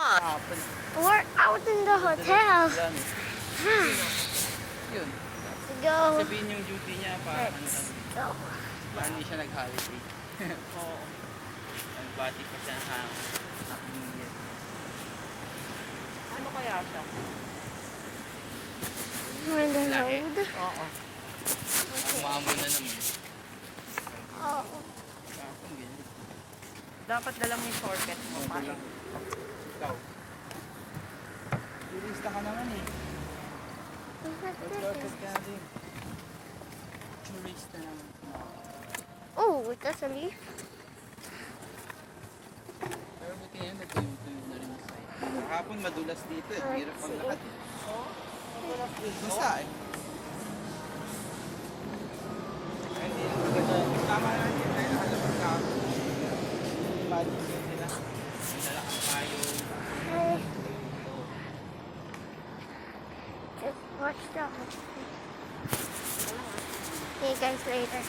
Hapon. We're out in the hotel. Yun. Let's go. Sabihin yung duty niya para Let's go. para hindi siya nag-holiday. Oo. Nagbati pa siya sa Happy New Year. Ano kaya siya? We're in the Lahi. road. Oo. Ang maamo na naman. Oh. Hapon ganyan. Dapat dala mo yung shortcut mo. Dala. Ikaw. Turista ka naman eh. Shortcut ka na din. Turista naman. Oh, that's a leaf. Pero buti ngayon nagtuyo-tuyo na rin yung site. Kahapon madulas dito eh. Hirap pang lahat eh. Basa eh. Ay, hindi lang maganda. Tama na rin tayo nakalabas kahapon. Imagine din nila. Dala kang payo. Hey. Just watch the. See you guys later.